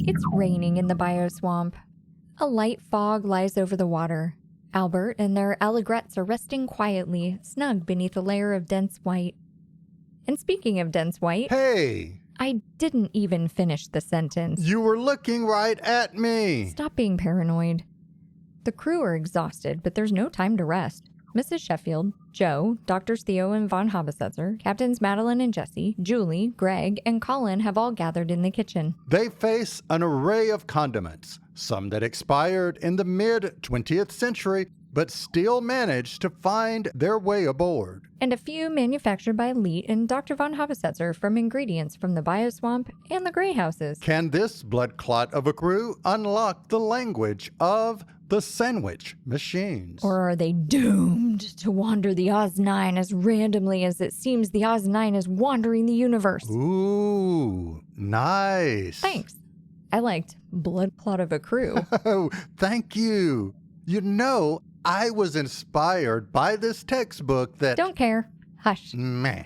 It's raining in the bioswamp. A light fog lies over the water. Albert and their allegrets are resting quietly, snug beneath a layer of dense white. And speaking of dense white... Hey! I didn't even finish the sentence. You were looking right at me! Stop being paranoid. The crew are exhausted, but there's no time to rest. Mrs. Sheffield, Joe, Doctors Theo and von Zetzer, Captains Madeline and Jessie, Julie, Greg, and Colin have all gathered in the kitchen. They face an array of condiments, some that expired in the mid-20th century, but still managed to find their way aboard. And a few manufactured by Leet and Dr. von Zetzer from ingredients from the bioswamp and the greyhouses. Can this blood clot of a crew unlock the language of the sandwich machines? Or are they doomed to wander the Oz-9 as randomly as it seems the Oz-9 is wandering the universe? Ooh, nice. Thanks. I liked blood clot of a crew. Oh, thank you. You know, I was inspired by this textbook that... Don't care. Hush. Meh.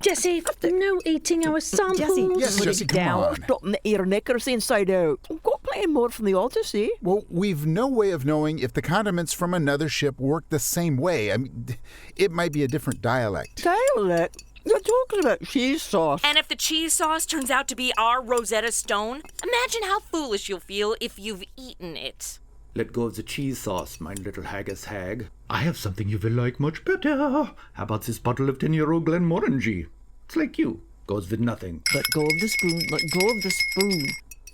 Jessie, no eating our samples. Jessie, Yes, put Jessie, it come down. on. Dropping the ear knickers inside out. I've got plenty more from the Odyssey. Well, we've no way of knowing if the condiments from another ship work the same way. I mean, it might be a different dialect. Dialect? You're talking about cheese sauce. And if the cheese sauce turns out to be our Rosetta Stone, imagine how foolish you'll feel if you've eaten it. Let go of the cheese sauce, my little haggis hag. I have something you will like much better. How about this bottle of 10-year-old Glenmorangie? It's like you. Goes with nothing. Let go of the spoon. Let go of the spoon.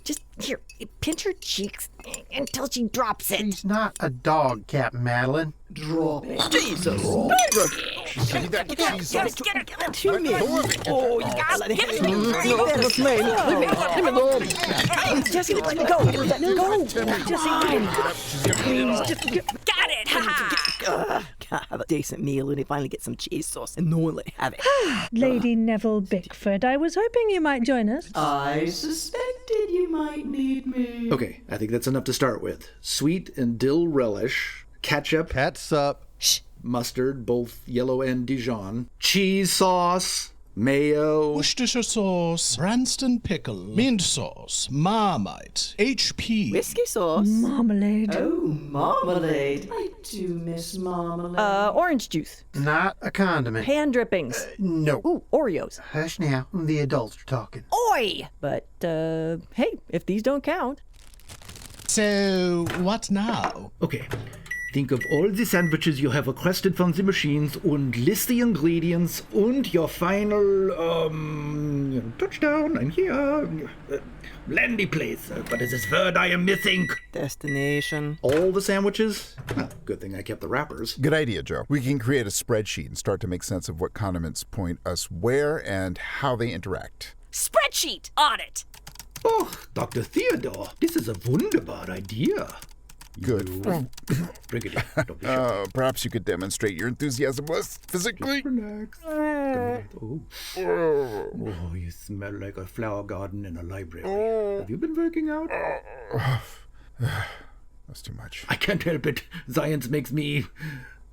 Just here, pinch her cheeks until she drops it. She's not a dog, Captain Madeline. Drop it. Jesus! See that cheese sauce? Get her. To me. Oh, you gotta let it go. That's mine. Let me go. Jessie, let me go. Let me go. Jessie, please, just Got it! Ha Can't have a decent meal and finally get some cheese sauce and no one let have it. Lady Neville Bickford, I was hoping you might join us. I suspected you might need me. Okay, I think that's enough to start with. Sweet and dill relish, ketchup, Catsup. mustard, both yellow and Dijon, cheese sauce, mayo. Worcestershire sauce, Branston pickle, mint sauce, Marmite, HP. Whiskey sauce. Marmalade. Oh, marmalade. I do miss marmalade. Orange juice. Not a condiment. Hand drippings. No. Ooh, Oreos. Hush now. The adults are talking. Oi! But, hey, if these don't count. So, what now? Okay, think of all the sandwiches you have requested from the machines and list the ingredients and your final, touchdown. I'm here. Landy place. What is this word I am missing? Destination. All the sandwiches? Huh, good thing I kept the wrappers. Good idea, Joe. We can create a spreadsheet and start to make sense of what condiments point us where and how they interact. Spreadsheet! Audit! Oh, Dr. Theodore, this is a wunderbar idea. Good. Bring it in. Don't be shy. Perhaps you could demonstrate your enthusiasm less physically. Relax. Oh, you smell like a flower garden in a library. Have you been working out? That's too much. I can't help it. Science makes me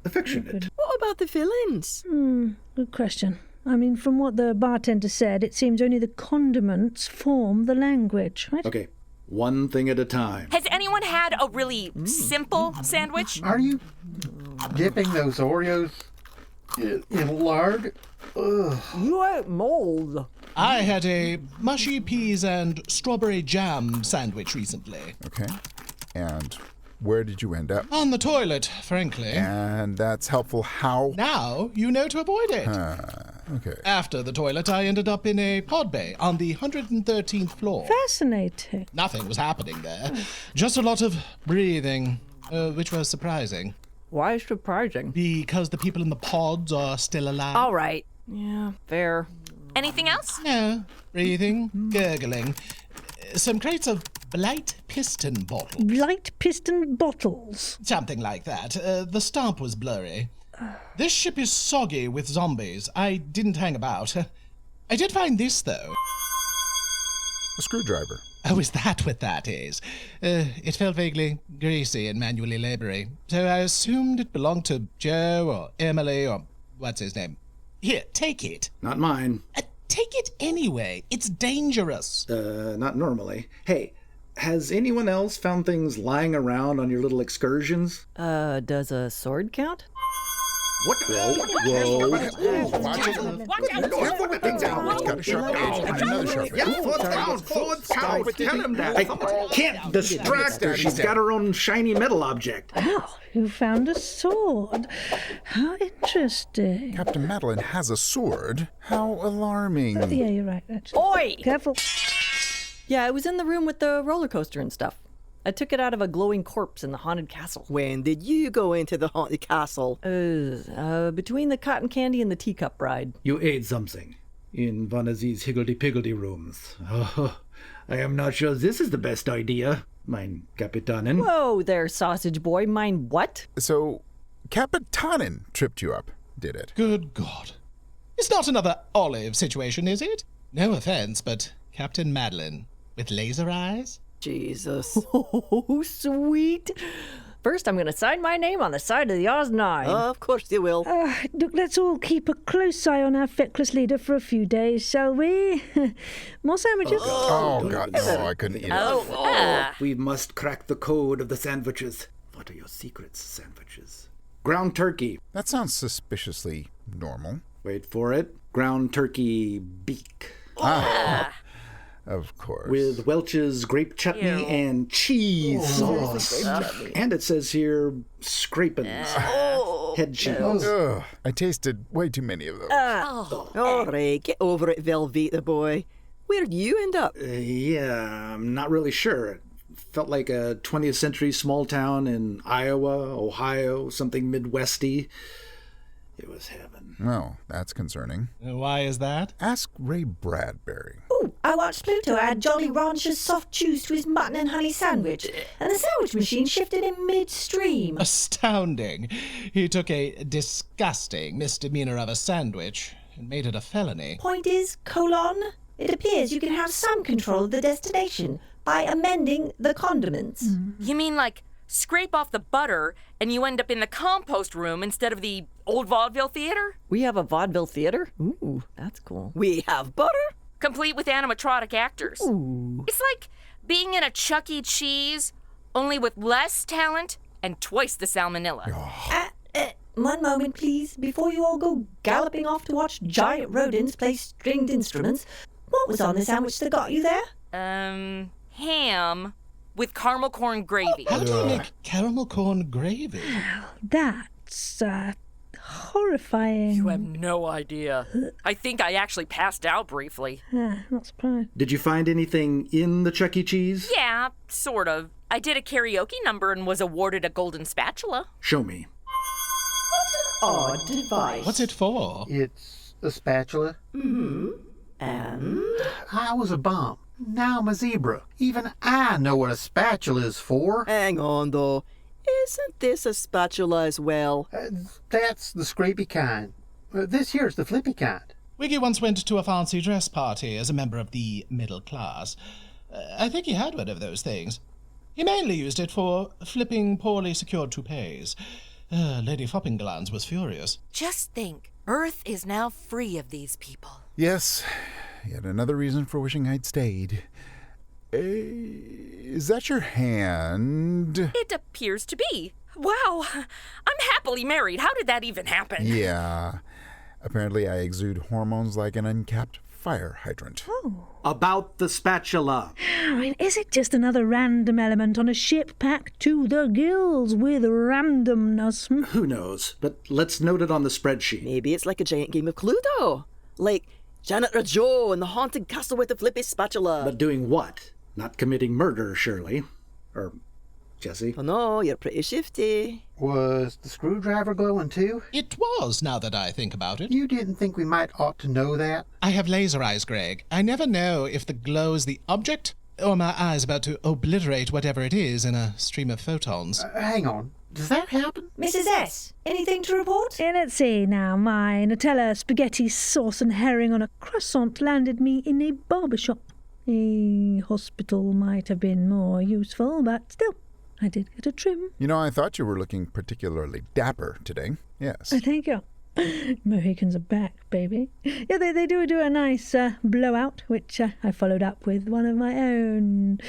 affectionate. What about the fillings? Good question. I mean, from what the bartender said, it seems only the condiments form the language, right? Okay, one thing at a time. Has anyone had a really simple sandwich? Are you dipping those Oreos in lard? Ugh. You ate mold. I had a mushy peas and strawberry jam sandwich recently. Okay. And where did you end up? On the toilet, frankly. And that's helpful how? Now you know to avoid it. Okay. After the toilet, I ended up in a pod bay on the 113th floor. Fascinating. Nothing was happening there. Just a lot of breathing, which was surprising. Why surprising? Because the people in the pods are still alive. All right. Yeah, fair. Anything else? No. Breathing, gurgling. Some crates of blight piston bottles. Blight piston bottles. Something like that. The stamp was blurry. This ship is soggy with zombies. I didn't hang about. I did find this, though. A screwdriver. Oh, is that what that is? It felt vaguely greasy and manually laboury, so I assumed it belonged to Joe or Emily or what's his name. Here, take it. Not mine. Take it anyway. It's dangerous. Not normally. Hey, has anyone else found things lying around on your little excursions? Does a sword count? What? Whoa. Watch it. Careful with things out. Got a sharp edge and another sharp edge. Yeah, forward down. Tell him that. I can't distract her. She's got her own shiny metal object. Oh, you found a sword. How interesting. Captain Madeline has a sword. How alarming. Yeah, you're right, actually. Oi! Careful. Yeah, it was in the room with the roller coaster and stuff. I took it out of a glowing corpse in the haunted castle. When did you go into the haunted castle? Between the cotton candy and the teacup ride. You ate something in one of these higgledy-piggledy rooms. Oh, I am not sure this is the best idea, mein Kapitanin. Whoa there, sausage boy. Mine what? So, Kapitanin tripped you up, did it? Good God. It's not another Olive situation, is it? No offense, but Captain Madeline with laser eyes? Jesus. Oh, sweet. First, I'm going to sign my name on the side of the Oz 9. Of course you will. Look, let's all keep a close eye on our feckless leader for a few days, shall we? More sandwiches? Oh, God, no, I couldn't eat it. We must crack the code of the sandwiches. What are your secrets, sandwiches? Ground turkey. That sounds suspiciously normal. Wait for it. Ground turkey beak. Of course. With Welch's grape chutney and cheese sauce. And it says here, scrapins. Head cheese. Ugh, I tasted way too many of those. All right, get over it, Velvet the boy. Where'd you end up? Yeah, I'm not really sure. It felt like a 20th century small town in Iowa, Ohio, something Midwesty. It was heaven. Well, that's concerning. Why is that? Ask Ray Bradbury. Oh, I watched Pluto add Jolly Rancher's soft chews to his mutton and honey sandwich, and the sandwich machine shifted in midstream. Astounding. He took a disgusting misdemeanor of a sandwich and made it a felony. Point is, it appears you can have some control of the destination by amending the condiments. You mean like scrape off the butter and you end up in the compost room instead of the old vaudeville theater? We have a vaudeville theater? Ooh, that's cool. We have butter? Complete with animatronic actors. Ooh. It's like being in a Chuck E. Cheese, only with less talent and twice the salmonella. One moment, please, before you all go galloping off to watch giant rodents play stringed instruments. What was on the sandwich that got you there? Ham with caramel corn gravy. How do you make caramel corn gravy? That's horrifying. You have no idea. I think I actually passed out briefly. Not surprised. Did you find anything in the Chuck E. Cheese? Yeah, sort of. I did a karaoke number and was awarded a golden spatula. Show me. Odd device. What's it for? It's a spatula. And? I was a bum. Now I'm a zebra. Even I know what a spatula is for. Hang on, though. Isn't this a spatula as well? That's the scrapey kind. This here's the flippy kind. Wiggy once went to a fancy dress party as a member of the middle class. I think he had one of those things. He mainly used it for flipping poorly secured toupees. Lady Foppinglands was furious. Just think, Earth is now free of these people. Yes, yet another reason for wishing I'd stayed. Is that your hand? It appears to be. Wow, I'm happily married. How did that even happen? Yeah. Apparently I exude hormones like an uncapped fire hydrant. About the spatula. I mean, is it just another random element on a ship packed to the gills with randomness? Who knows? But let's note it on the spreadsheet. Maybe it's like a giant game of Cluedo. Like Janitor Joe in the haunted castle with the flippy spatula. But doing what? Not committing murder, surely. Or Jessie? Oh no, you're pretty shifty. Was the screwdriver glowing too? It was, now that I think about it. You didn't think we might ought to know that? I have laser eyes, Greg. I never know if the glow is the object or my eyes about to obliterate whatever it is in a stream of photons. Hang on. Does that happen? Mrs. S., anything to report? Let's see now. My Nutella, spaghetti, sauce and herring on a croissant landed me in a barber shop. A hospital might have been more useful, but still, I did get a trim. You know, I thought you were looking particularly dapper today. Yes. Thank you. Mohicans are back, baby. Yeah, they do a nice blowout, which I followed up with one of my own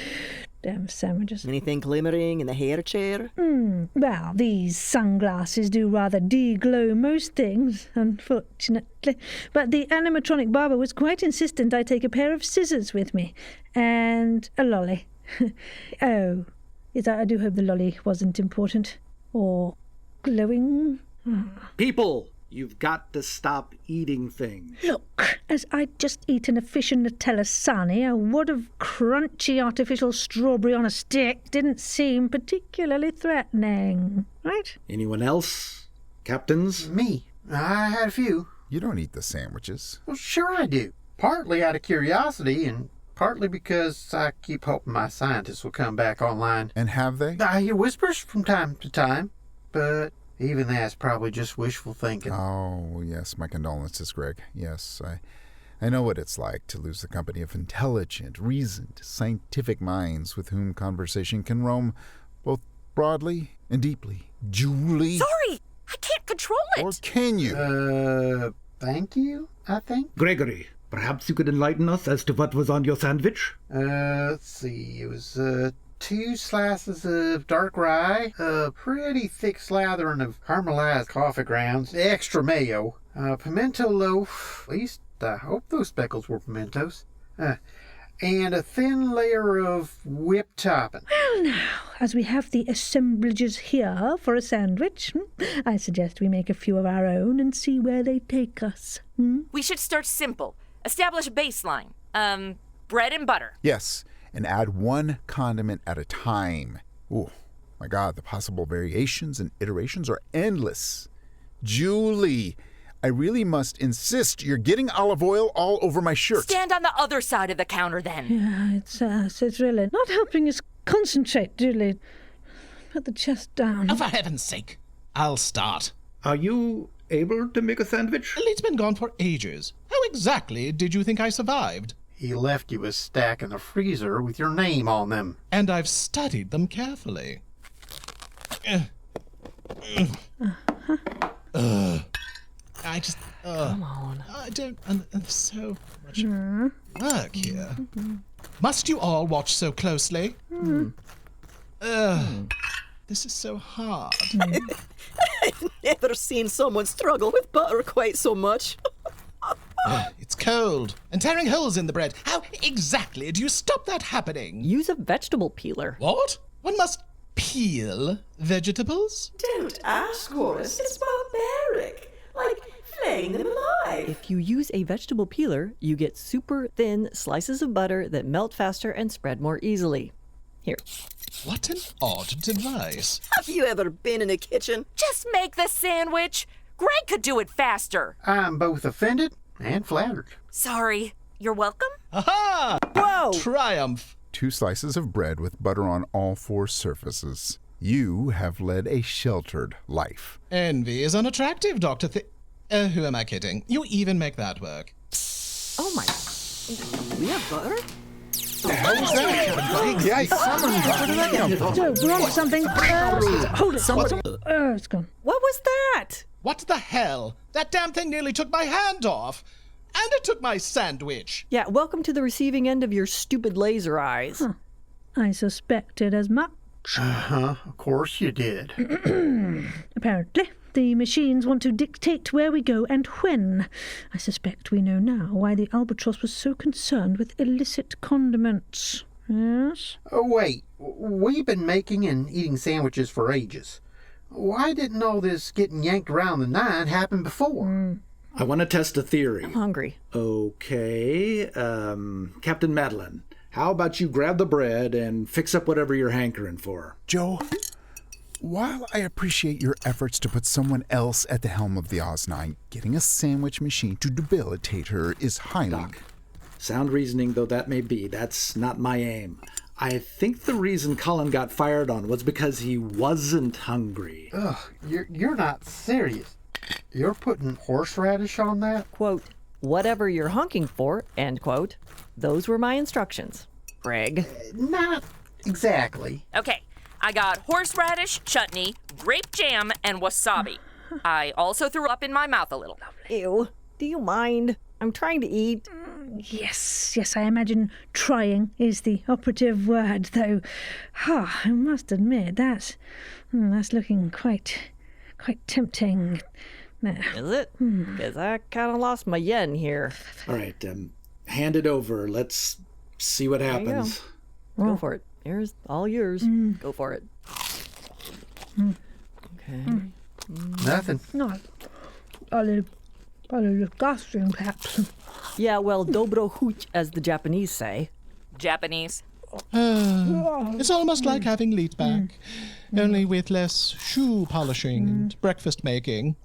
damn sandwiches. Anything glimmering in the hair chair? Well, these sunglasses do rather de-glow most things, unfortunately. But the animatronic barber was quite insistent I take a pair of scissors with me. And a lolly. Oh, yes, I do hope the lolly wasn't important. Or glowing. People, you've got to stop eating things. Look, as I'd just eaten a fish and Nutella sarnie, a wad of crunchy artificial strawberry on a stick didn't seem particularly threatening, right? Anyone else? Captains? Me. I had a few. You don't eat the sandwiches. Well, sure I do. Partly out of curiosity and partly because I keep hoping my scientists will come back online. And have they? I hear whispers from time to time, but even that's probably just wishful thinking. Oh, yes, my condolences, Greg. Yes, I know what it's like to lose the company of intelligent, reasoned, scientific minds with whom conversation can roam both broadly and deeply. Julie? Sorry, I can't control it. Or can you? Thank you, I think. Gregory, perhaps you could enlighten us as to what was on your sandwich? Let's see. It was, 2 slices of dark rye, a pretty thick slathering of caramelized coffee grounds, extra mayo, pimento loaf, at least I hope those speckles were pimentos, and a thin layer of whipped topping. Well, now, as we have the assemblages here for a sandwich, I suggest we make a few of our own and see where they take us. We should start simple. Establish a baseline. Bread and butter. Yes, and add one condiment at a time. Oh, my God, the possible variations and iterations are endless. Julie, I really must insist you're getting olive oil all over my shirt. Stand on the other side of the counter, then. Yeah, it's really not helping us concentrate, Julie. Put the chest down. Oh, for heaven's sake. I'll start. Are you able to make a sandwich? It's been gone for ages. How exactly did you think I survived? He left you a stack in the freezer with your name on them. And I've studied them carefully. I just... Come on. I don't... There's so much work here. Must you all watch so closely? This is so hard. I've never seen someone struggle with butter quite so much. It's cold and tearing holes in the bread. How exactly do you stop that happening? Use a vegetable peeler. What? One must peel vegetables? Don't ask, Horace. It's barbaric. Like flaying them alive. If you use a vegetable peeler, you get super thin slices of butter that melt faster and spread more easily. Here. What an odd device. Have you ever been in a kitchen? Just make the sandwich. Greg could do it faster. I'm both offended and flattered. Sorry. You're welcome? Aha! Whoa! Triumph. 2 slices of bread with butter on all 4 surfaces. You have led a sheltered life. Envy is unattractive, Dr. Who am I kidding? You even make that work. Oh my... We have butter? The hell was that? Yikes. Joe, we're on something. Hold it. It's gone. What was that? What the hell? That damn thing nearly took my hand off. And it took my sandwich. Yeah, welcome to the receiving end of your stupid laser eyes. I suspected as much. Of course you did. Apparently, the machines want to dictate where we go and when. I suspect we know now why the albatross was so concerned with illicit condiments. Yes? Oh, wait. We've been making and eating sandwiches for ages. Why didn't all this getting yanked around the 9 happen before? I want to test a theory. I'm hungry. Okay. Captain Madeline, how about you grab the bread and fix up whatever you're hankering for? Joe, while I appreciate your efforts to put someone else at the helm of the Oz-9, getting a sandwich machine to debilitate her is highly... Doc, sound reasoning though that may be, that's not my aim. I think the reason Colin got fired on was because he wasn't hungry. Ugh, you're not serious. You're putting horseradish on that? Quote, whatever you're honking for, end quote. Those were my instructions. Greg. Not exactly. Okay, I got horseradish, chutney, grape jam, and wasabi. I also threw up in my mouth a little. Ew. Do you mind? I'm trying to eat. Yes, I imagine trying is the operative word, though. I must admit, that's looking quite tempting. Is it? Because I kind of lost my yen here. All right, hand it over. Let's see what happens. Go for it. Here's all yours. Go for it. Okay. Nothing. No. A little disgusting, perhaps. Yeah, well, dobro huch, as the Japanese say. Japanese. It's almost like having Leet back, only with less shoe polishing and breakfast making.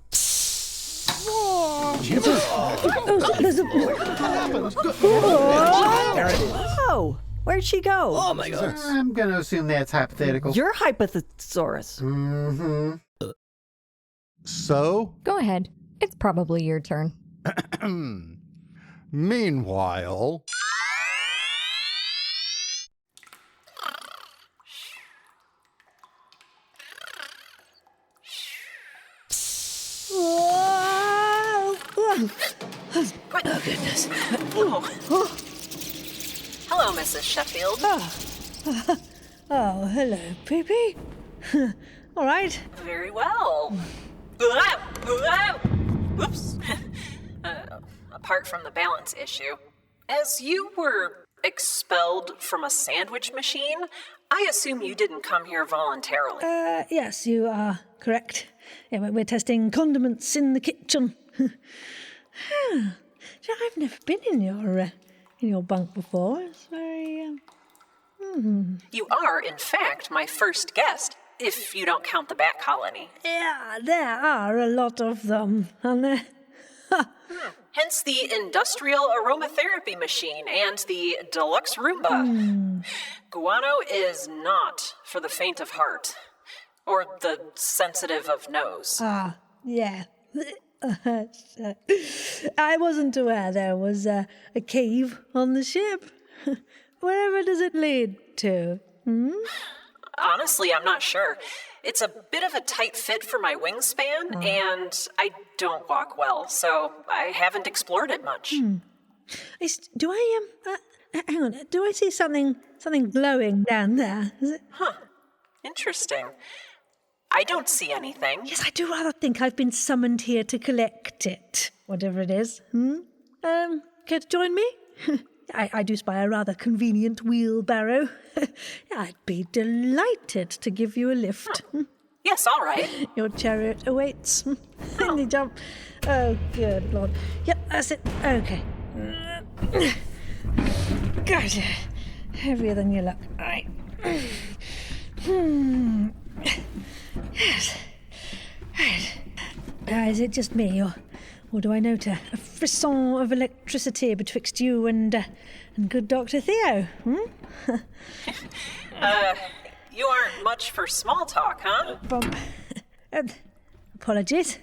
Oh, where'd she go? Oh my god. I'm going to assume that's hypothetical. You're Hypothesaurus. So, Go ahead. It's probably your turn. meanwhile, Oh, goodness. Hello, Mrs. Sheffield. Oh, hello, Pipi. All right. Very well. Oops. Apart from the balance issue, as you were expelled from a sandwich machine, I assume you didn't come here voluntarily. Yes, you are correct. Yeah, we're testing condiments in the kitchen. I've never been in your bunk before. It's very. You are, in fact, my first guest, if you don't count the bat colony. Yeah, there are a lot of them, aren't there? Hence the industrial aromatherapy machine and the deluxe Roomba. Guano is not for the faint of heart, or the sensitive of nose. Yeah. I wasn't aware there was a cave on the ship. Wherever does it lead to? Honestly, I'm not sure. It's a bit of a tight fit for my wingspan, and I don't walk well, so I haven't explored it much. Do I hang on? Do I see something glowing down there? Is it? Interesting. I don't see anything. Yes, I do rather think I've been summoned here to collect it, whatever it is. Care to join me? I do spy a rather convenient wheelbarrow. I'd be delighted to give you a lift. Yes, all right. Your chariot awaits. Only jump. Oh, good Lord. Yep, that's it. Okay. Gotcha. Heavier than you look. All right. Yes. Right. Is it just me, or do I note a frisson of electricity betwixt you and good Dr. Theo? You aren't much for small talk, huh? Apologies.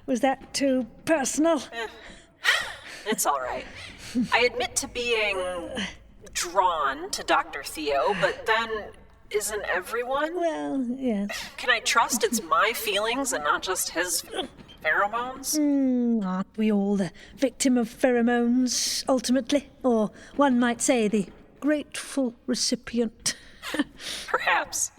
Was that too personal? It's all right. I admit to being drawn to Dr. Theo, but then isn't everyone? Well, yes. Can I trust it's my feelings and not just his pheromones? Aren't we all the victim of pheromones, ultimately? Or one might say the grateful recipient. Perhaps.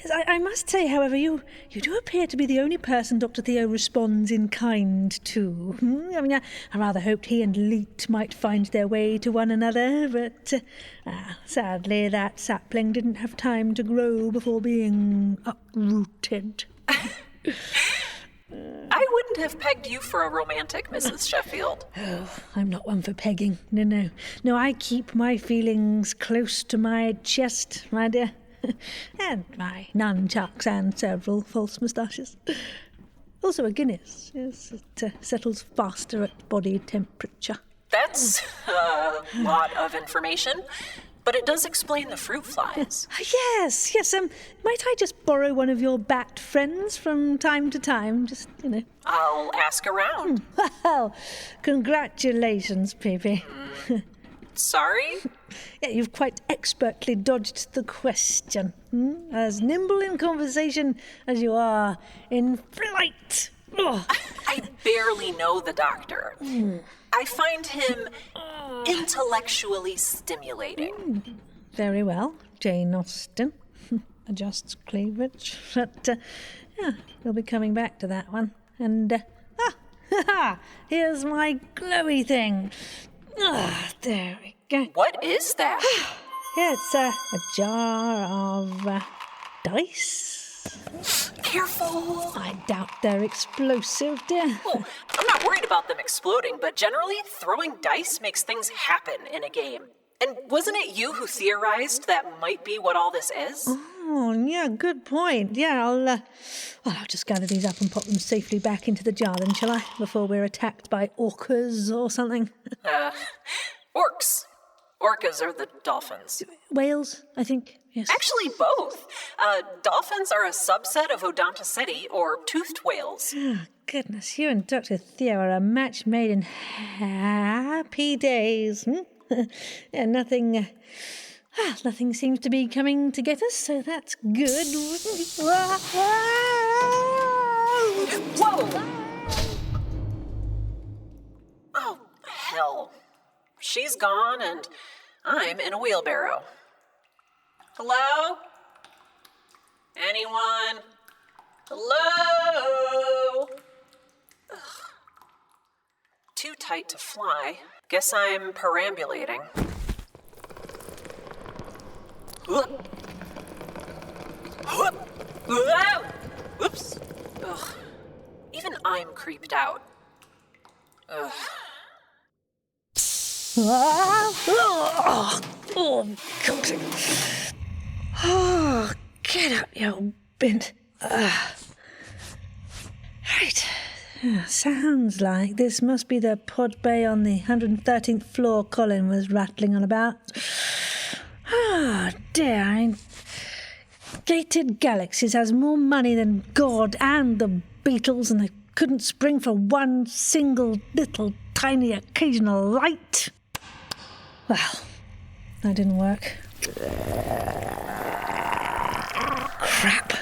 Yes, I must say, however, you do appear to be the only person Dr. Theo responds in kind to. I mean, I rather hoped he and Leet might find their way to one another, but sadly that sapling didn't have time to grow before being uprooted. I wouldn't have pegged you for a romantic, Mrs. Sheffield. Oh, I'm not one for pegging. No. No, I keep my feelings close to my chest, my dear. And my nunchucks and several false moustaches. Also a Guinness. Yes, it settles faster at body temperature. That's a lot of information, but it does explain the fruit flies. Yes. Might I just borrow one of your bat friends from time to time? Just, I'll ask around. Well, congratulations, Pipi. Sorry? Yeah, you've quite expertly dodged the question. As nimble in conversation as you are in flight. I barely know the doctor. I find him intellectually stimulating. Very well, Jane Austen. Adjusts cleavage. But, yeah, we'll be coming back to that one. And, here's my glowy thing. There we go. What is that? Yeah, it's a jar of dice. Careful. I doubt they're explosive, dear. Well, I'm not worried about them exploding, but generally, throwing dice makes things happen in a game. And wasn't it you who theorized that might be what all this is? Oh, yeah, good point. Yeah, I'll just gather these up and pop them safely back into the jar then, shall I? Before we're attacked by orcas or something. Orcs. Orcas are the dolphins. Whales, I think, yes. Actually, both. Dolphins are a subset of Odontoceti, or toothed whales. Oh, goodness, you and Dr. Theo are a match made in happy days. Yeah, nothing seems to be coming to get us, so that's good. Whoa! Oh, hell. She's gone, and I'm in a wheelbarrow. Hello? Anyone? Hello? Ugh. Too tight to fly. Guess I'm perambulating. Oops. Ugh. Even I'm creeped out. Ugh. Oh, God. Oh, get up, you bint. Right. Sounds like this must be the pod bay on the 113th floor Colin was rattling on about. Ah, dear. Gated Galaxies has more money than God and the Beatles, and they couldn't spring for one single little tiny occasional light. Well, that didn't work. Crap.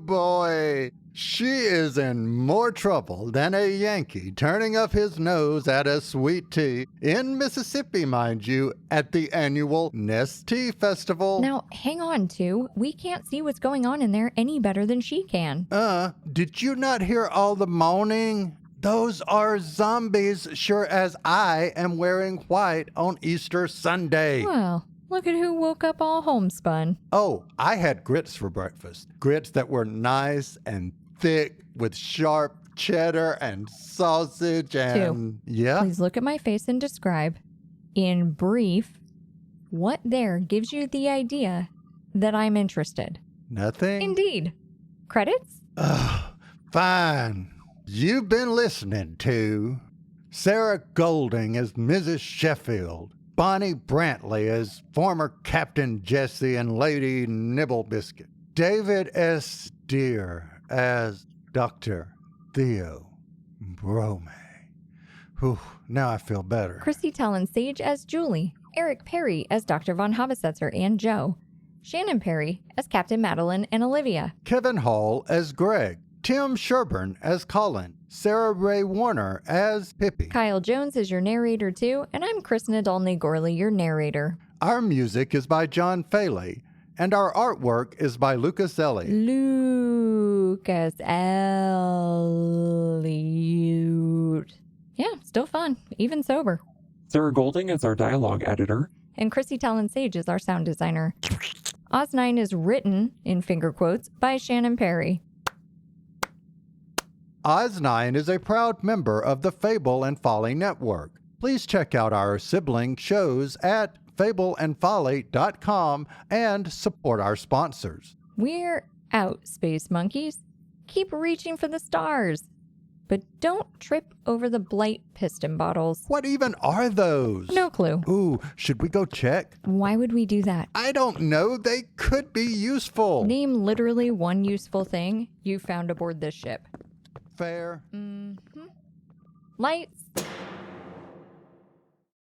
Boy, she is in more trouble than a Yankee turning up his nose at a sweet tea in Mississippi, mind you, at the annual Nest Tea Festival. Now, hang on, too. We can't see what's going on in there any better than she can. Did you not hear all the moaning? Those are zombies, sure as I am wearing white on Easter Sunday. Well, look at who woke up all homespun. Oh, I had grits for breakfast. Grits that were nice and thick with sharp cheddar and sausage and... Yeah? Please look at my face and describe, in brief, what there gives you the idea that I'm interested. Nothing? Indeed. Credits? Fine. You've been listening to Sarah Golding as Mrs. Sheffield, Bonnie Brantley as former Captain Jessie and Lady Nibble Biscuit, David S. Deere as Dr. Theo Bromae. Whew, now I feel better. Chrisi Talyn Saje as Julie, Eric Perry as Dr. von Habesetzer and Joe, Shannon Perry as Captain Madeline and Olivia, Kevin Hall as Greg, Tim Sherburn as Colin, Sarah Ray Werner as Pipi. Kyle Jones is your narrator too, and I'm Chris Nadolny Gourley, your narrator. Our music is by John Faley, and our artwork is by Lucas Ellie. Lucas Elliott. Yeah, still fun, even sober. Sarah Golding is our dialogue editor. And Chrisi Talyn Saje is our sound designer. Oz9 is written, in finger quotes, by Shannon Perry. Oz9 is a proud member of the Fable and Folly Network. Please check out our sibling shows at fableandfolly.com and support our sponsors. We're out, space monkeys. Keep reaching for the stars. But don't trip over the blight piston bottles. What even are those? No clue. Ooh, should we go check? Why would we do that? I don't know. They could be useful. Name literally one useful thing you found aboard this ship. Fair. Lights.